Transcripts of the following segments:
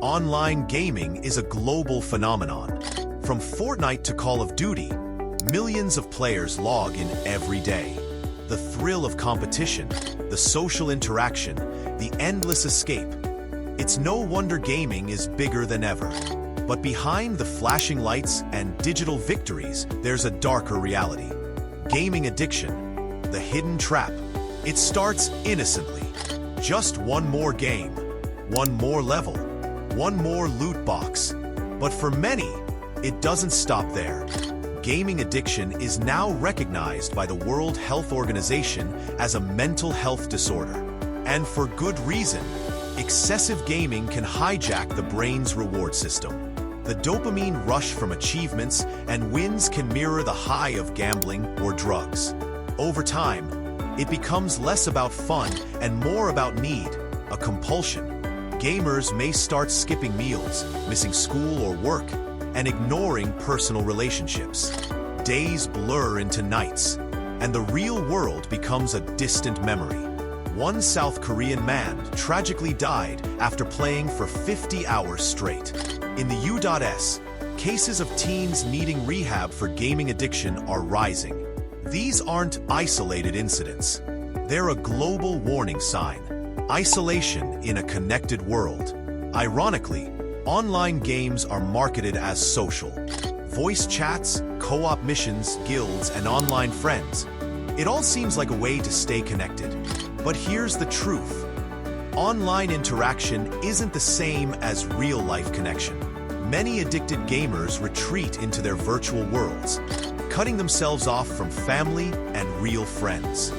Online gaming is a global phenomenon. From Fortnite to Call of Duty, millions of players log in every day. The thrill of competition, the social interaction, the endless escape. It's no wonder gaming is bigger than ever. But behind the flashing lights and digital victories, there's a darker reality. Gaming addiction, the hidden trap. It starts innocently. Just one more game, one more level, one more loot box. But for many, it doesn't stop there. Gaming addiction is now recognized by the World Health Organization as a mental health disorder. And for good reason. Excessive gaming can hijack the brain's reward system. The dopamine rush from achievements and wins can mirror the high of gambling or drugs. Over time, it becomes less about fun and more about need, a compulsion. Gamers may start skipping meals, missing school or work, and ignoring personal relationships. Days blur into nights, and the real world becomes a distant memory. One South Korean man tragically died after playing for 50 hours straight. In the U.S., cases of teens needing rehab for gaming addiction are rising. These aren't isolated incidents. They're a global warning sign. Isolation in a connected world. Ironically, online games are marketed as social. Voice chats, co-op missions, guilds, and online friends. It all seems like a way to stay connected. But here's the truth. Online interaction isn't the same as real-life connection. Many addicted gamers retreat into their virtual worlds, cutting themselves off from family and real friends.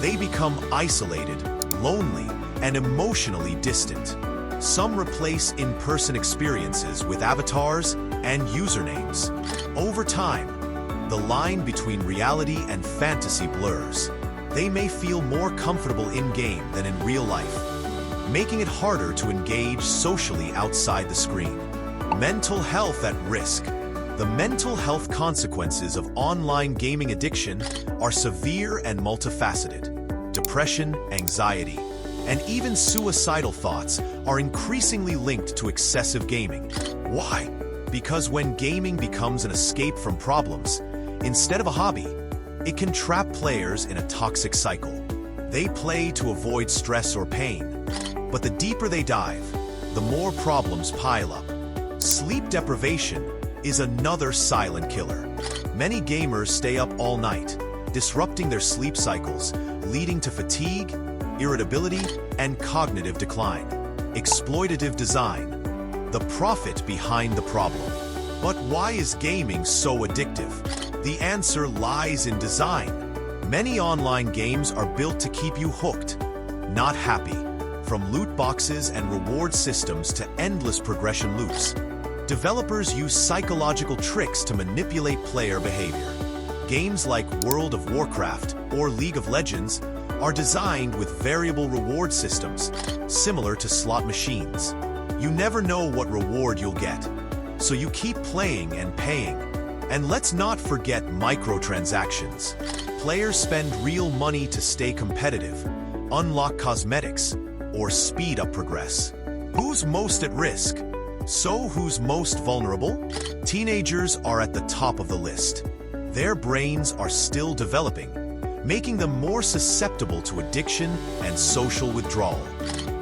They become isolated, lonely, and emotionally distant. Some replace in-person experiences with avatars and usernames. Over time, the line between reality and fantasy blurs. They may feel more comfortable in-game than in real life, making it harder to engage socially outside the screen. Mental health at risk. The mental health consequences of online gaming addiction are severe and multifaceted. Depression, anxiety, and even suicidal thoughts are increasingly linked to excessive gaming. Why? Because when gaming becomes an escape from problems, instead of a hobby, it can trap players in a toxic cycle. They play to avoid stress or pain, but the deeper they dive, the more problems pile up. Sleep deprivation is another silent killer. Many gamers stay up all night, disrupting their sleep cycles, leading to fatigue, irritability, and cognitive decline. Exploitative design, the profit behind the problem. But why is gaming so addictive? The answer lies in design. Many online games are built to keep you hooked, not happy. From loot boxes and reward systems to endless progression loops, developers use psychological tricks to manipulate player behavior. Games like World of Warcraft or League of Legends are designed with variable reward systems, similar to slot machines. You never know what reward you'll get, so you keep playing and paying. And let's not forget microtransactions. Players spend real money to stay competitive, unlock cosmetics, or speed up progress. Who's most at risk? So who's most vulnerable? Teenagers are at the top of the list. Their brains are still developing, making them more susceptible to addiction and social withdrawal.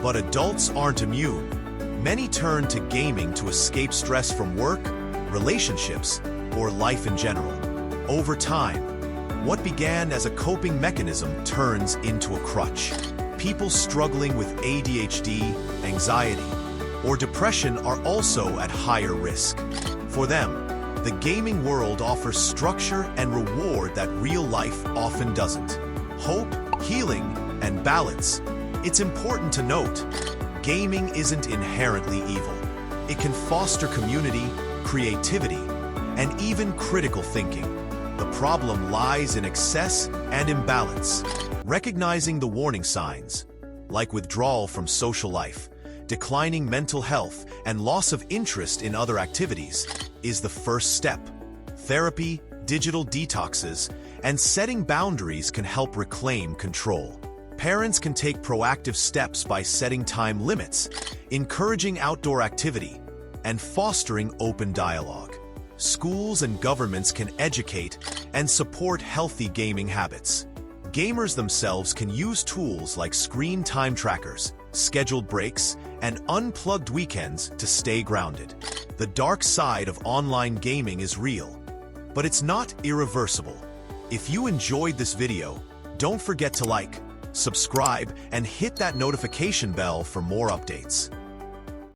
But adults aren't immune. Many turn to gaming to escape stress from work, relationships, or life in general. Over time, what began as a coping mechanism turns into a crutch. People struggling with ADHD, anxiety, or depression are also at higher risk. For them, the gaming world offers structure and reward that real life often doesn't. Hope, healing, and balance. It's important to note, gaming isn't inherently evil. It can foster community, creativity, and even critical thinking. The problem lies in excess and imbalance. Recognizing the warning signs, like withdrawal from social life, declining mental health, and loss of interest in other activities, is the first step. Therapy, digital detoxes, and setting boundaries can help reclaim control. Parents can take proactive steps by setting time limits, encouraging outdoor activity, and fostering open dialogue. Schools and governments can educate and support healthy gaming habits. Gamers themselves can use tools like screen time trackers, scheduled breaks, and unplugged weekends to stay grounded. The dark side of online gaming is real, but it's not irreversible. If you enjoyed this video, don't forget to like, subscribe, and hit that notification bell for more updates.